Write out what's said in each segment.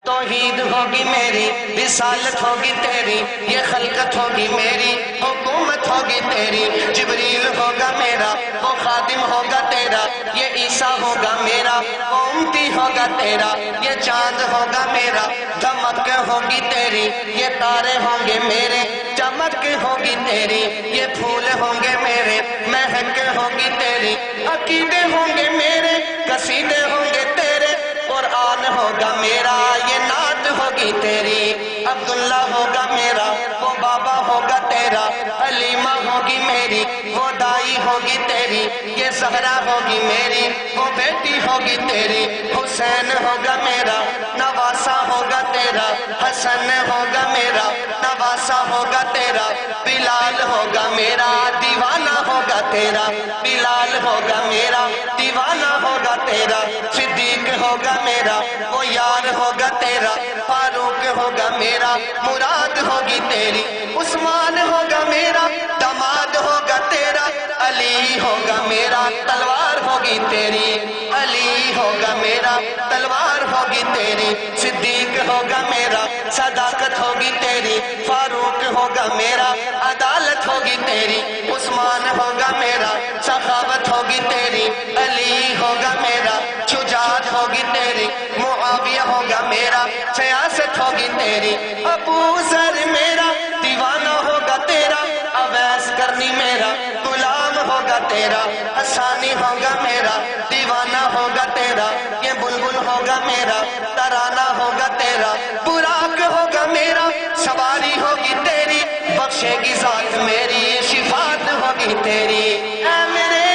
توحید ہوگی میری، رسالت ہوگی تیری، یہ خلقت ہوگی میری، حکومت ہوگی تیری۔ جبریل ہوگا میرا، وہ خادم ہوگا تیرا، یہ عیسیٰ ہوگا میرا، وہ امتی ہوگا تیرا۔ یہ چاند ہوگا میرا، دھمک ہوگی تیری، یہ تارے ہوں گے میرے، چمک ہوگی تیری۔ یہ پھول ہوں گے میرے، مہک ہوگی تیری۔ عقیدے ہوں گے میرے، قصیدے ہوں گے تیرے، قرآن ہوگا میرا، یہ نعت ہوگی تیری۔ عبداللہ ہوگا میرا، وہ بابا ہوگا تیرا، حلیمہ ہوگی میری، وہ دائی ہوگی تیری۔ یہ زہرا ہوگی میری، وہ بیٹی ہوگی تیری۔ حسین ہوگا میرا، نواسا ہوگا تیرا، حسن ہوگا میرا، نواسا ہوگا تیرا۔ بلال ہوگا میرا، دیوانہ ہوگا تیرا، بلال ہوگا میرا، دیوانہ ہوگا تیرا۔ صدیق ہوگا میرا، وہ یار ہوگا تیرا، فاروق ہوگا میرا، مراد ہوگی تیری۔ عثمان ہوگا میرا، داماد ہوگا تیرا، علی ہوگا میرا، تلوار ہوگی تیری۔ علی ہوگا میرا، تلوار ہوگی تیری۔ صدیق ہوگا میرا، صداقت ہوگی تیری۔ فاروق ہوگا میرا، عدالت ہوگی تیری۔ عثمان ہوگا میرا، سخاوت ہوگی تیری۔ علی ہوگا میرا، شجاعت ہوگی تیری۔ معاویہ ہوگا میرا، سیاست ہوگی تیری۔ ابو ذر میرا، دیوانہ ہوگا تیرا، اویس کرنی میرا، غلام ہوگا تیرا۔ حسانی ہوگا میرا، دیوانہ ہوگا تیرا۔ یہ بلبل ہوگا میرا، ترانہ ہوگا تیرا۔ براق ہوگا میرا، سواری ہوگی تیری، بخشے گی ذات میری، شفاعت ہوگی تیری۔ اے میرے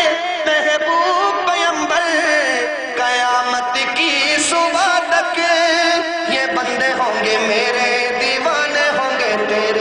محبوب پیمبر، قیامت کی صبح تک یہ بندے ہوں گے میرے، دیوانے ہوں گے تیرے۔